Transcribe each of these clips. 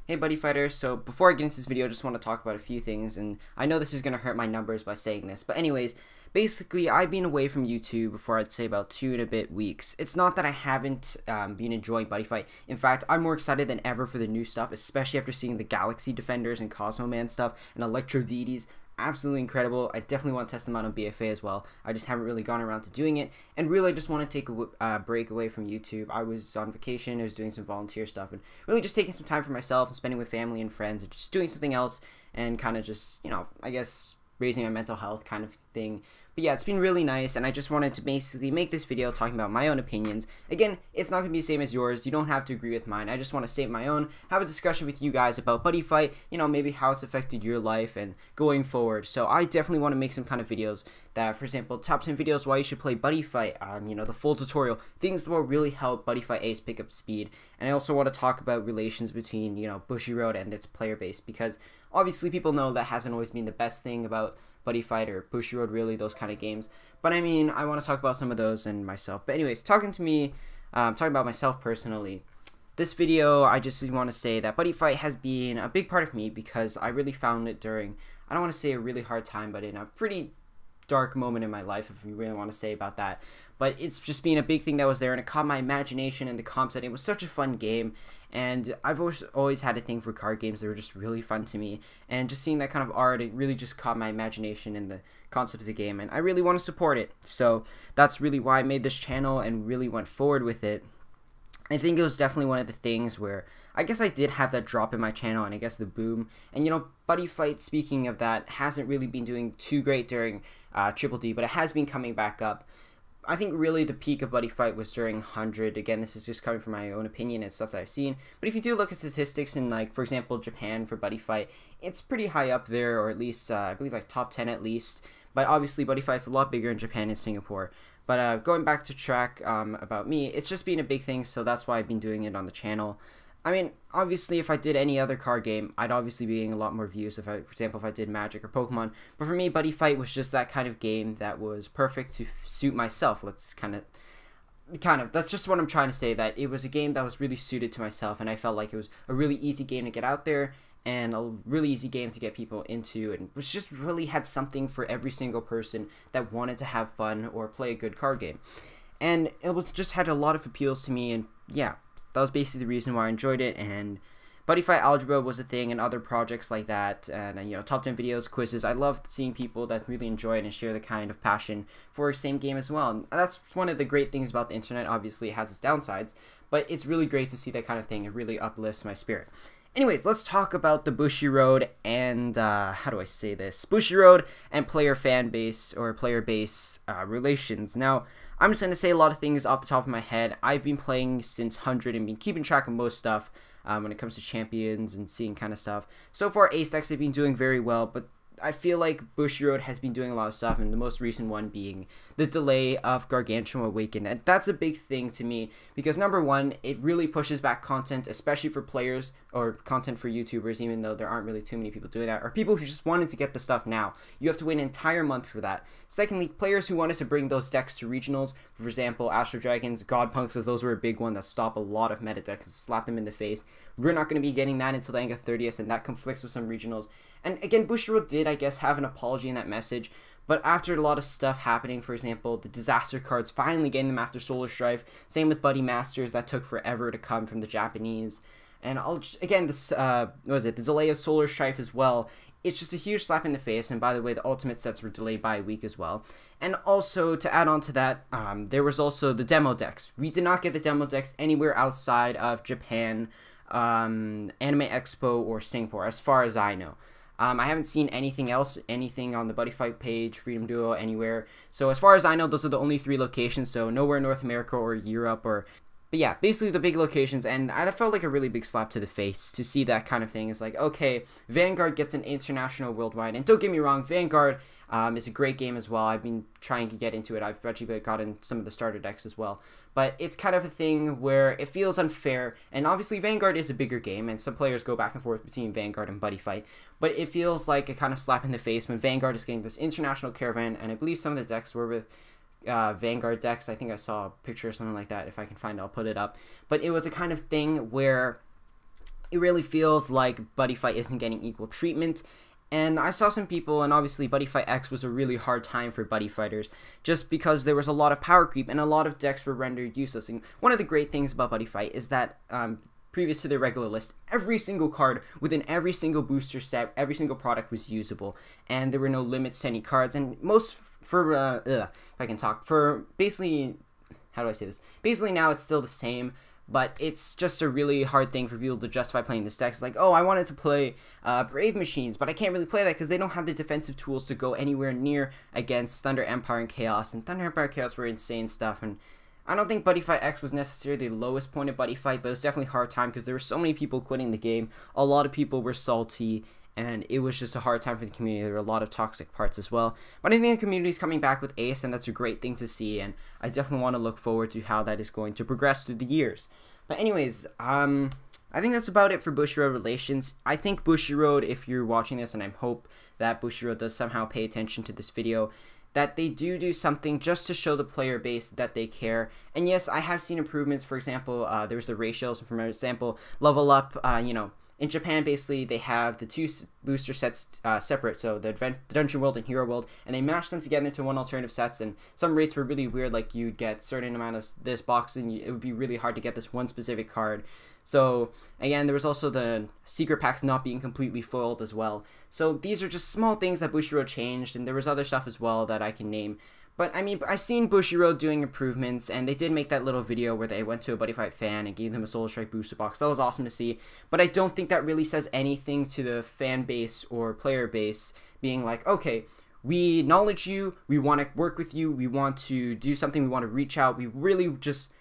Hey buddy fighters, so before I get into this video I just want to talk about a few things, and I know this is going to hurt my numbers by saying this, but anyways, basically I've been away from YouTube for I'd say about 2 and a bit weeks. It's not that I haven't been enjoying Buddyfight. In fact, I'm more excited than ever for the new stuff, especially after seeing the Galaxy Defenders and Cosmo Man stuff and Electro Deities. Absolutely incredible. I definitely want to test them out on BFA as well. I just haven't really gone around to doing it, and really I just want to take a break away from YouTube. I was on vacation, I was doing some volunteer stuff, and really just taking some time for myself and spending with family and friends and just doing something else and kind of just, you know, I guess raising my mental health kind of thing. But yeah, it's been really nice, and I just wanted to basically make this video talking about my own opinions. Again, it's not going to be the same as yours. You don't have to agree with mine. I just want to state my own, have a discussion with you guys about Buddyfight, you know, maybe how it's affected your life and going forward. So I definitely want to make some kind of videos that, for example, top 10 videos why you should play Buddyfight, you know, the full tutorial, things that will really help Buddyfight Ace pick up speed. And I also want to talk about relations between, you know, Bushiroad and its player base, because obviously people know that hasn't always been the best thing about Buddyfight or Bushiroad, really, those kind of games. But I mean, I want to talk about some of those and myself. But anyways, talking about myself personally, this video, I just want to say that Buddyfight has been a big part of me because I really found it during, I don't want to say a really hard time, but in a pretty dark moment in my life, if we really want to say about that. But it's just been a big thing that was there, and it caught my imagination, and the comp setting was such a fun game. And I've always had a thing for card games that were just really fun to me, and just seeing that kind of art, it really just caught my imagination and the concept of the game, and I really want to support it. So that's really why I made this channel and really went forward with it. I think it was definitely one of the things where I guess I did have that drop in my channel, and I guess the boom. And you know, Buddyfight, speaking of that, hasn't really been doing too great during Triple D, but it has been coming back up. I think really the peak of Buddyfight was during 100. Again, this is just coming from my own opinion and stuff that I've seen. But if you do look at statistics in, like, for example, Japan for Buddyfight, it's pretty high up there, or at least, I believe, like, top 10 at least. But obviously, Buddyfight's a lot bigger in Japan and Singapore. But going back to track about me, it's just been a big thing, so that's why I've been doing it on the channel. I mean, obviously, if I did any other card game, I'd obviously be getting a lot more views, if I, for example, if I did Magic or Pokemon. But for me, Buddyfight was just that kind of game that was perfect to suit myself. Let's kind of, that's just what I'm trying to say, that it was a game that was really suited to myself, and I felt like it was a really easy game to get out there, and a really easy game to get people into, and was just really had something for every single person that wanted to have fun or play a good card game. And it was just had a lot of appeals to me, and yeah, that was basically the reason why I enjoyed it. And Buddyfight Algebra was a thing, and other projects like that, and you know, top 10 videos, quizzes. I love seeing people that really enjoy it and share the kind of passion for the same game as well. And that's one of the great things about the internet. Obviously, it has its downsides, but it's really great to see that kind of thing. It really uplifts my spirit. Anyways, let's talk about the Bushi Road and, how do I say this? Bushi Road and player fan base, or player base relations. Now, I'm just going to say a lot of things off the top of my head. I've been playing since 100 and been keeping track of most stuff when it comes to champions and seeing kind of stuff. So far, Ace decks have been doing very well, but I feel like Bushiroad has been doing a lot of stuff, and the most recent one being the delay of Gargantuan Awaken. And that's a big thing to me, because number one, it really pushes back content, especially for players, or content for YouTubers, even though there aren't really too many people doing that, or people who just wanted to get the stuff now. You have to wait an entire month for that. Secondly, players who wanted to bring those decks to regionals, for example, Astro Dragons, God Punks, as those were a big one that stopped a lot of meta decks and slapped them in the face. We're not going to be getting that until the end of 30th, and that conflicts with some regionals. And again, Bushiroad did, I guess, have an apology in that message, but after a lot of stuff happening, for example, the disaster cards, finally getting them after Solar Strife, same with Buddy Masters, that took forever to come from the Japanese, and again, this, what was it, the delay of Solar Strife as well. It's just a huge slap in the face, and by the way, the ultimate sets were delayed by a week as well. And also, to add on to that, there was also the demo decks. We did not get the demo decks anywhere outside of Japan, Anime Expo, or Singapore, as far as I know. I haven't seen anything else, anything on the Buddyfight page, Freedom Duo, anywhere. So as far as I know, those are the only 3 locations, so nowhere in North America or Europe, but yeah, basically the big locations. And I felt like a really big slap to the face to see that kind of thing. It's like, okay, Vanguard gets an international worldwide, and don't get me wrong, Vanguard is a great game as well. I've been trying to get into it. I've actually gotten some of the starter decks as well. But it's kind of a thing where it feels unfair, and obviously Vanguard is a bigger game, and some players go back and forth between Vanguard and Buddyfight, but it feels like a kind of slap in the face when Vanguard is getting this international caravan, and I believe some of the decks were with Vanguard decks. I think I saw a picture or something like that. If I can find it, I'll put it up. But it was a kind of thing where it really feels like Buddyfight isn't getting equal treatment. And I saw some people, and obviously Buddyfight X was a really hard time for Buddy Fighters, just because there was a lot of power creep and a lot of decks were rendered useless. And one of the great things about Buddyfight is that previous to their regular list, every single card within every single booster set, every single product was usable, and there were no limits to any cards. And most if I can talk, for basically, how do I say this? Basically now it's still the same, but it's just a really hard thing for people to justify playing this deck. It's like, oh, I wanted to play Brave Machines, but I can't really play that because they don't have the defensive tools to go anywhere near against Thunder Empire and Chaos. And Thunder Empire and Chaos were insane stuff. And I don't think Buddyfight X was necessarily the lowest point of Buddyfight, but it was definitely a hard time because there were so many people quitting the game. A lot of people were salty, and it was just a hard time for the community. There were a lot of toxic parts as well. But I think the community is coming back with Ace, and that's a great thing to see, and I definitely want to look forward to how that is going to progress through the years. But anyways, I think that's about it for Bushiroad relations. I think Bushiroad, if you're watching this, and I hope that Bushiroad does somehow pay attention to this video, that they do something just to show the player base that they care. And yes, I have seen improvements. For example, there's the ratios. For example, level up, you know, in Japan, basically, they have the two booster sets separate, so the Dungeon World and Hero World, and they mash them together into one alternative sets, and some rates were really weird, like you'd get certain amount of this box, and it would be really hard to get this one specific card. So, again, there was also the secret packs not being completely foiled as well. So, these are just small things that Bushi Road changed, and there was other stuff as well that I can name. But, I mean, I've seen Bushiroad doing improvements, and they did make that little video where they went to a Buddyfight fan and gave them a Solar Strike booster box. That was awesome to see, but I don't think that really says anything to the fan base or player base being like, okay, we acknowledge you, we want to work with you, we want to do something, we want to reach out, we really just...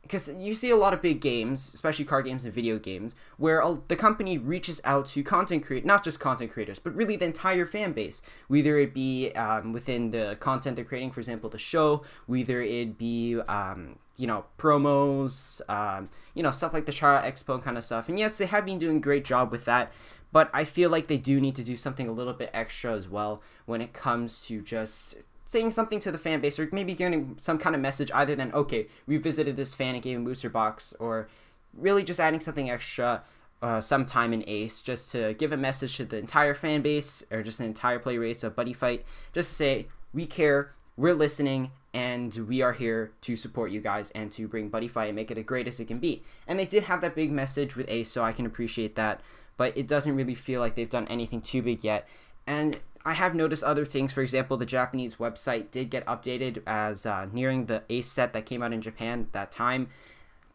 Because you see a lot of big games, especially card games and video games, where the company reaches out to content creators, not just content creators, but really the entire fan base. Whether it be within the content they're creating, for example, the show, whether it be, you know, promos, you know, stuff like the Chara Expo kind of stuff. And yes, they have been doing a great job with that, but I feel like they do need to do something a little bit extra as well when it comes to just saying something to the fan base, or maybe getting some kind of message other than, okay, we visited this fan and gave him a booster box, or really just adding something extra sometime in Ace, just to give a message to the entire fan base, or just an entire player base of Buddyfight, just to say, we care, we're listening, and we are here to support you guys and to bring Buddyfight and make it as great as it can be. And they did have that big message with Ace, so I can appreciate that, but it doesn't really feel like they've done anything too big yet. And I have noticed other things. For example, the Japanese website did get updated as nearing the Ace set that came out in Japan at that time.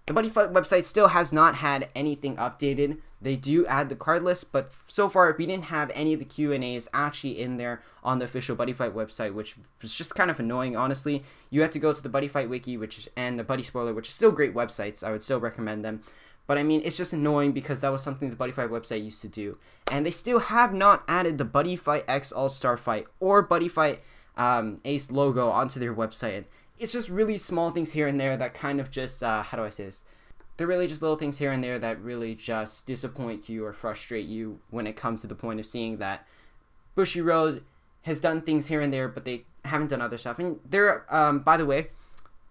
The Buddyfight website still has not had anything updated. They do add the card list, but so far we didn't have any of the Q&As actually in there on the official Buddyfight website, which was just kind of annoying, honestly. You had to go to the Buddyfight wiki and the Buddy Spoiler, which is still great websites. I would still recommend them. But I mean, it's just annoying because that was something the Buddyfight website used to do. And they still have not added the Buddyfight X All-Star Fight or Buddyfight Ace logo onto their website. And it's just really small things here and there that kind of just, how do I say this? They're really just little things here and there that really just disappoint you or frustrate you when it comes to the point of seeing that Bushi Road has done things here and there, but they haven't done other stuff. And there, by the way,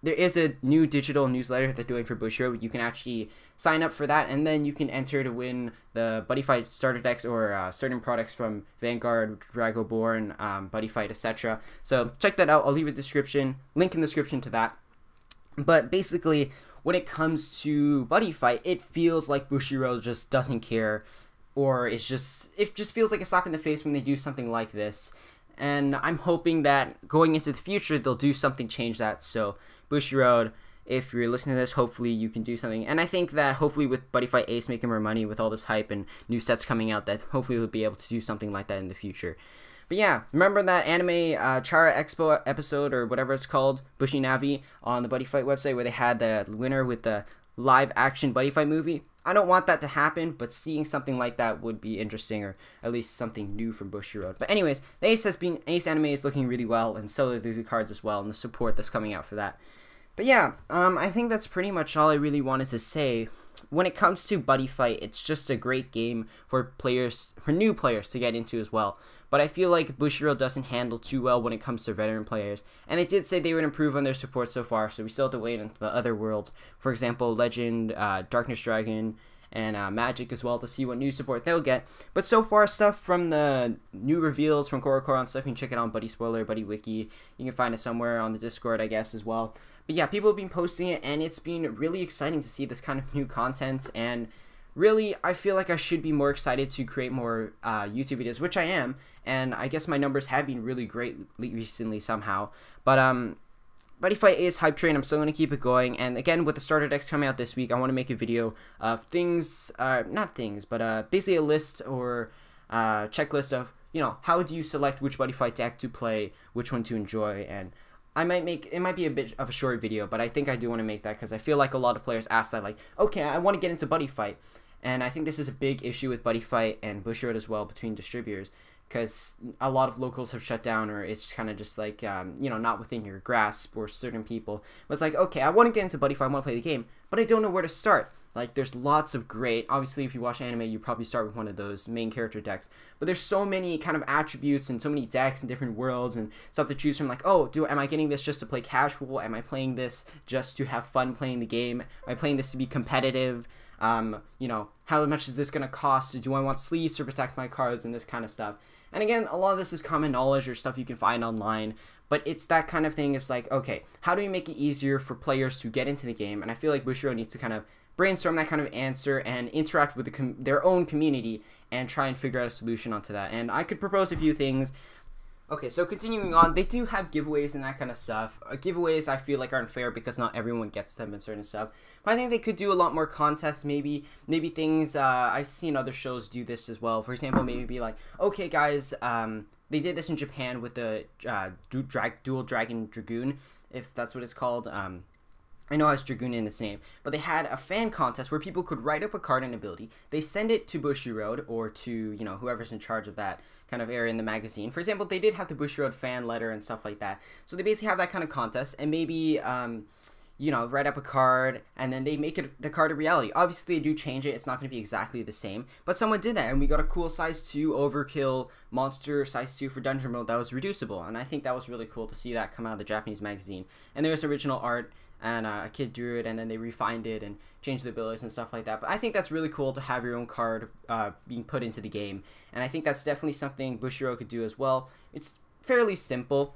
there is a new digital newsletter that they're doing for Bushiroad. You can actually sign up for that, and then you can enter to win the Buddyfight starter decks or certain products from Vanguard, Dragoborn, Buddyfight, etc. So check that out. I'll leave a link in the description to that. But basically, when it comes to Buddyfight, it feels like Bushiroad just doesn't care, or it just feels like a slap in the face when they do something like this. And I'm hoping that going into the future, they'll do something, change that. So Bushiroad, if you're listening to this, hopefully you can do something. And I think that hopefully with Buddyfight Ace making more money with all this hype and new sets coming out, that hopefully we'll be able to do something like that in the future. But yeah, remember that anime Chara Expo episode, or whatever it's called, Bushi Navi, on the Buddyfight website, where they had the winner with the live action Buddyfight movie? I don't want that to happen, but seeing something like that would be interesting, or at least something new from Bushiroad. But anyways, the Ace anime is looking really well, and so are the cards as well, and the support that's coming out for that. But yeah, I think that's pretty much all I really wanted to say. When it comes to Buddyfight, it's just a great game for new players to get into as well. But I feel like Bushiroad doesn't handle too well when it comes to veteran players. And they did say they would improve on their support so far, so we still have to wait until the other worlds. For example, Legend, Darkness Dragon, and Magic as well to see what new support they'll get. But so far, stuff from the new reveals from Korokoro and stuff, you can check it on Buddy Spoiler, Buddy Wiki. You can find it somewhere on the Discord, I guess, as well. But yeah, people have been posting it, and it's been really exciting to see this kind of new content, and really, I feel like I should be more excited to create more YouTube videos, which I am, and I guess my numbers have been really great recently somehow. But Buddyfight is hype train. I'm still going to keep it going, and again, with the starter decks coming out this week, I want to make a video of things, not things, but basically a list or checklist of, you know, how do you select which Buddyfight deck to play, which one to enjoy, and I might make, it might be a bit of a short video, but I think I do want to make that because I feel like a lot of players ask that, like, okay, I want to get into Buddyfight, and I think this is a big issue with Buddyfight and Bushiroad as well between distributors, because a lot of locals have shut down, or it's kind of just like, you know, not within your grasp or certain people. But it's like, okay, I want to get into Buddyfight, I want to play the game, but I don't know where to start. Like, there's lots of great, obviously, if you watch anime, you probably start with one of those main character decks, but there's so many kind of attributes and so many decks and different worlds and stuff to choose from, like, oh, am I getting this just to play casual? Am I playing this just to have fun playing the game? Am I playing this to be competitive? You know, how much is this going to cost? Do I want sleeves to protect my cards and this kind of stuff? And again, a lot of this is common knowledge or stuff you can find online, but it's that kind of thing. It's like, okay, how do we make it easier for players to get into the game? And I feel like Bushiroad needs to kind of brainstorm that kind of answer and interact with their own community and try and figure out a solution onto that. And I could propose a few things. Okay, so continuing on, they do have giveaways and that kind of stuff. Giveaways I feel like are unfair because not everyone gets them and certain stuff. But I think they could do a lot more contests, maybe things, I've seen other shows do this as well. For example, maybe be like, okay guys, they did this in Japan with the Dual Dragon Dragoon, if that's what it's called. I know it has Dragoon in its name, but they had a fan contest where people could write up a card and ability. They send it to Bushiroad or to, you know, whoever's in charge of that kind of area in the magazine. For example, they did have the Bushiroad fan letter and stuff like that. So they basically have that kind of contest, and maybe, you know, write up a card, and then they make the card a reality. Obviously, they do change it. It's not going to be exactly the same, but someone did that, and we got a cool size 2 Overkill monster, size 2 for Dungeon World that was reducible, and I think that was really cool to see that come out of the Japanese magazine. And there's original art, and a kid drew it, and then they refined it and changed the abilities and stuff like that. But I think that's really cool to have your own card being put into the game, and I think that's definitely something Bushiroad could do as well. It's fairly simple,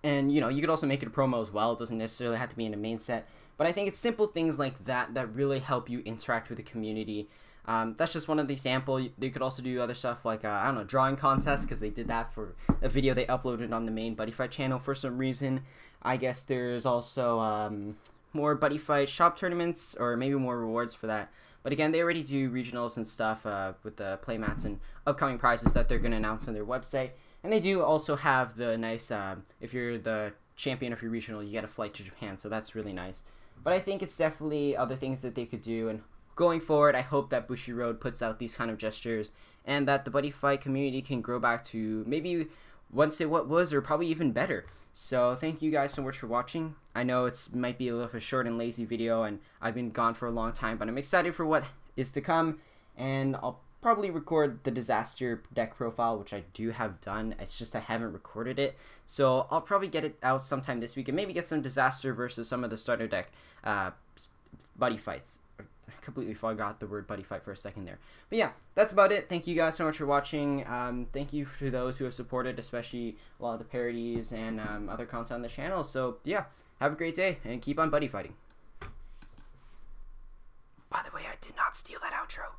and you know, you could also make it a promo as well. It doesn't necessarily have to be in a main set, but I think it's simple things like that that really help you interact with the community. That's just one of the examples. They could also do other stuff like, I don't know, drawing contests, because they did that for a video they uploaded on the main Buddyfight channel for some reason. I guess there's also more Buddyfight shop tournaments, or maybe more rewards for that. But again, they already do regionals and stuff with the playmats and upcoming prizes that they're going to announce on their website. And they do also have the nice, if you're the champion of your regional, you get a flight to Japan, so that's really nice. But I think it's definitely other things that they could do, and going forward, I hope that Bushiroad puts out these kind of gestures, and that the Buddyfight community can grow back to maybe once it what was, or probably even better. So thank you guys so much for watching. I know it might be a little of a short and lazy video, and I've been gone for a long time, but I'm excited for what is to come, and I'll probably record the disaster deck profile, which I do have done. It's just I haven't recorded it, so I'll probably get it out sometime this week, and maybe get some disaster versus some of the starter deck Buddyfights. I completely forgot the word Buddyfight for a second there. But yeah, that's about it. Thank you guys so much for watching. Thank you to those who have supported, especially a lot of the parodies and other content on the channel. So yeah, have a great day, and keep on buddy fighting. By the way, I did not steal that outro.